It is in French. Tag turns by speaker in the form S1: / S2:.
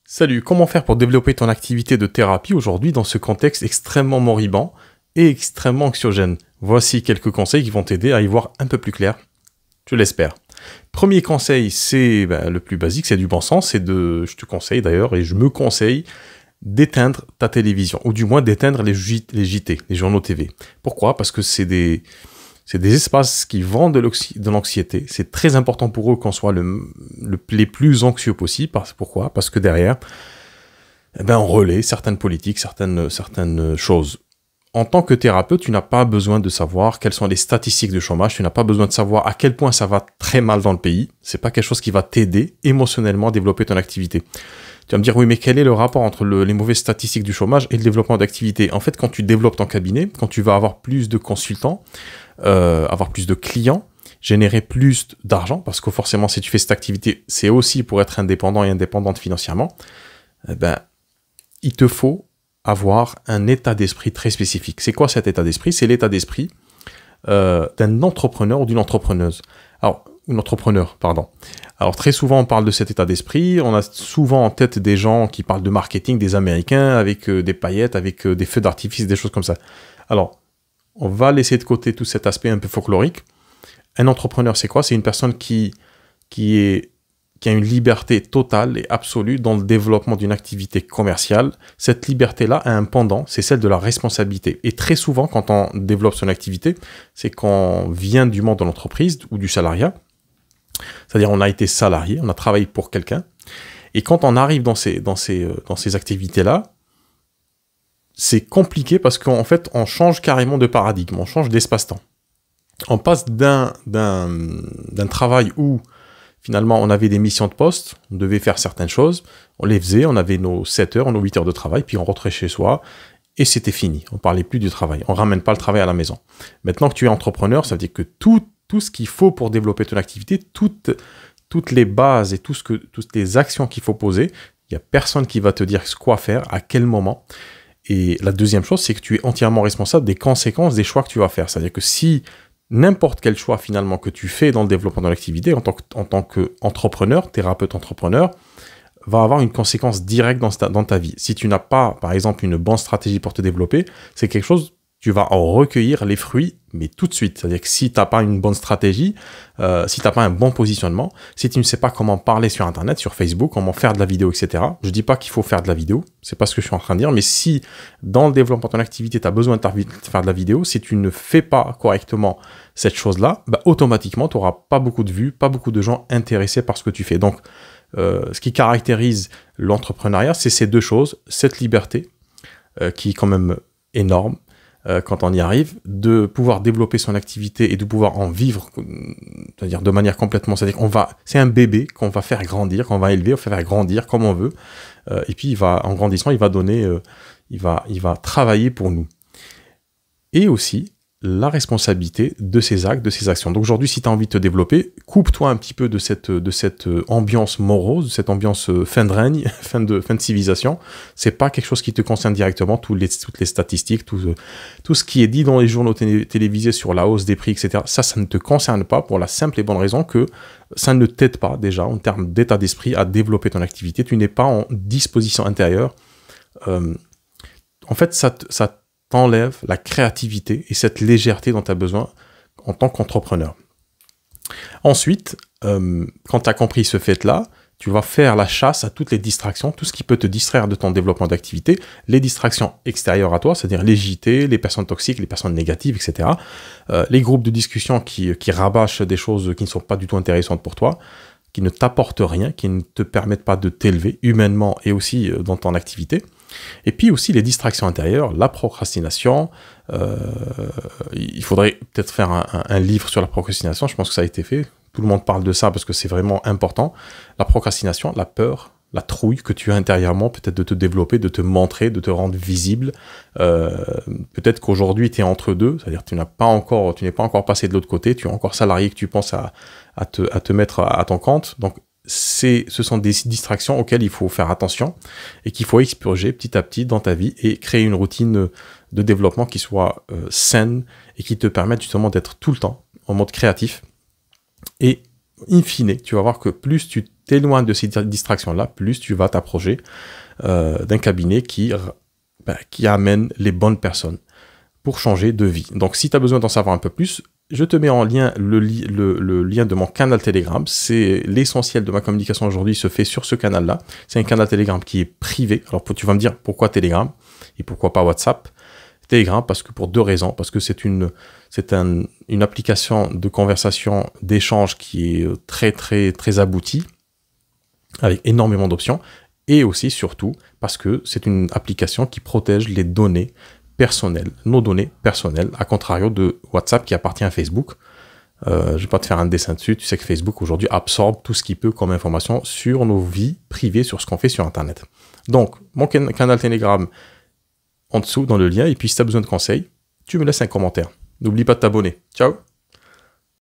S1: Salut, comment faire pour développer ton activité de thérapie aujourd'hui dans ce contexte extrêmement moribond et extrêmement anxiogène? Voici quelques conseils qui vont t'aider à y voir un peu plus clair, je l'espère. Premier conseil, c'est le plus basique, c'est du bon sens, je te conseille d'ailleurs, et je me conseille d'éteindre ta télévision, ou du moins d'éteindre les JT, les journaux TV. Pourquoi? Parce que c'est des espaces qui vendent de l'anxiété. C'est très important pour eux qu'on soit les plus anxieux possible. Pourquoi? Parce que derrière, on relaie certaines politiques, certaines choses. En tant que thérapeute, tu n'as pas besoin de savoir quelles sont les statistiques de chômage, tu n'as pas besoin de savoir à quel point ça va très mal dans le pays. C'est pas quelque chose qui va t'aider émotionnellement à développer ton activité. Tu vas me dire, oui, mais quel est le rapport entre les mauvaises statistiques du chômage et le développement d'activité? En fait, quand tu développes ton cabinet, quand tu vas avoir plus de consultants, avoir plus de clients, générer plus d'argent, parce que forcément, si tu fais cette activité, c'est aussi pour être indépendant et indépendante financièrement, il te faut avoir un état d'esprit très spécifique. C'est quoi cet état d'esprit? C'est l'état d'esprit d'un entrepreneur ou d'une entrepreneuse. Alors, un entrepreneur, pardon. Alors, très souvent, on parle de cet état d'esprit. On a souvent en tête des gens qui parlent de marketing, des Américains, avec des paillettes, avec des feux d'artifice, des choses comme ça. Alors, on va laisser de côté tout cet aspect un peu folklorique. Un entrepreneur, c'est quoi? C'est une personne qui a une liberté totale et absolue dans le développement d'une activité commerciale. Cette liberté-là a un pendant, c'est celle de la responsabilité. Et très souvent, quand on développe son activité, c'est qu'on vient du monde de l'entreprise ou du salariat. C'est-à-dire, on a été salarié, on a travaillé pour quelqu'un. Et quand on arrive dans ces activités-là, c'est compliqué parce qu'en fait, on change carrément de paradigme, on change d'espace-temps. On passe d'un travail où finalement, on avait des missions de poste, on devait faire certaines choses, on les faisait, on avait nos 7 heures, nos 8 heures de travail, puis on rentrait chez soi, et c'était fini. On ne parlait plus du travail, on ne ramène pas le travail à la maison. Maintenant que tu es entrepreneur, ça veut dire que tout ce qu'il faut pour développer ton activité, toutes les bases et toutes les actions qu'il faut poser, il n'y a personne qui va te dire quoi faire, à quel moment. Et la deuxième chose, c'est que tu es entièrement responsable des conséquences des choix que tu vas faire. C'est-à-dire que si n'importe quel choix finalement que tu fais dans le développement de l'activité en tant qu'entrepreneur, thérapeute entrepreneur, va avoir une conséquence directe dans ta vie. Si tu n'as pas, par exemple, une bonne stratégie pour te développer, c'est quelque chose, tu vas en recueillir les fruits, mais tout de suite. C'est-à-dire que si tu n'as pas une bonne stratégie, si tu n'as pas un bon positionnement, si tu ne sais pas comment parler sur Internet, sur Facebook, comment faire de la vidéo, etc. Je ne dis pas qu'il faut faire de la vidéo, c'est pas ce que je suis en train de dire, mais si dans le développement de ton activité, tu as besoin de faire de la vidéo, si tu ne fais pas correctement cette chose-là, automatiquement, tu n'auras pas beaucoup de vues, pas beaucoup de gens intéressés par ce que tu fais. Donc, ce qui caractérise l'entrepreneuriat, c'est ces deux choses, cette liberté, qui est quand même énorme, quand on y arrive, de pouvoir développer son activité et de pouvoir en vivre, c'est-à-dire de manière complètement, c'est un bébé qu'on va faire grandir, qu'on va élever, on va faire grandir comme on veut, et puis en grandissant, il va donner, il va travailler pour nous. Et aussi, la responsabilité de ses actes, de ses actions. Donc aujourd'hui, si tu as envie de te développer, coupe-toi un petit peu de cette ambiance morose, de cette ambiance fin de règne, fin de civilisation. C'est pas quelque chose qui te concerne directement, toutes les statistiques, tout ce qui est dit dans les journaux télévisés sur la hausse des prix, etc. Ça ne te concerne pas pour la simple et bonne raison que ça ne t'aide pas déjà en termes d'état d'esprit à développer ton activité. Tu n'es pas en disposition intérieure. En fait, ça t'enlève la créativité et cette légèreté dont tu as besoin en tant qu'entrepreneur. Ensuite, quand tu as compris ce fait-là, tu vas faire la chasse à toutes les distractions, tout ce qui peut te distraire de ton développement d'activité, les distractions extérieures à toi, c'est-à-dire les JT, les personnes toxiques, les personnes négatives, etc. Les groupes de discussion qui rabâchent des choses qui ne sont pas du tout intéressantes pour toi, qui ne t'apportent rien, qui ne te permettent pas de t'élever humainement et aussi dans ton activité. Et puis aussi les distractions intérieures, la procrastination. Il faudrait peut-être faire un livre sur la procrastination, je pense que ça a été fait. Tout le monde parle de ça parce que c'est vraiment important. La procrastination, la peur, la trouille que tu as intérieurement, peut-être de te développer, de te montrer, de te rendre visible. Peut-être qu'aujourd'hui tu es entre deux, c'est-à-dire que tu n'es pas encore passé de l'autre côté, tu es encore salarié, que tu penses à te mettre à ton compte. Donc ce sont des distractions auxquelles il faut faire attention et qu'il faut expurger petit à petit dans ta vie et créer une routine de développement qui soit saine et qui te permette justement d'être tout le temps en mode créatif. Et in fine, tu vas voir que plus tu t'éloignes de ces distractions-là, plus tu vas t'approcher d'un cabinet qui amène les bonnes personnes pour changer de vie. Donc, si tu as besoin d'en savoir un peu plus, je te mets en lien le lien de mon canal Telegram. C'est l'essentiel de ma communication aujourd'hui se fait sur ce canal-là. C'est un canal Telegram qui est privé. Alors, tu vas me dire pourquoi Telegram et pourquoi pas WhatsApp. Telegram, parce que pour deux raisons. Parce que c'est une application de conversation, d'échange qui est très, très, très aboutie, avec énormément d'options. Et aussi, surtout, parce que c'est une application qui protège les données personnelles, nos données personnelles, à contrario de WhatsApp qui appartient à Facebook. Je ne vais pas te faire un dessin dessus, tu sais que Facebook aujourd'hui absorbe tout ce qu'il peut comme information sur nos vies privées, sur ce qu'on fait sur Internet. Donc, mon canal Telegram en dessous dans le lien, et puis si tu as besoin de conseils, tu me laisses un commentaire. N'oublie pas de t'abonner. Ciao!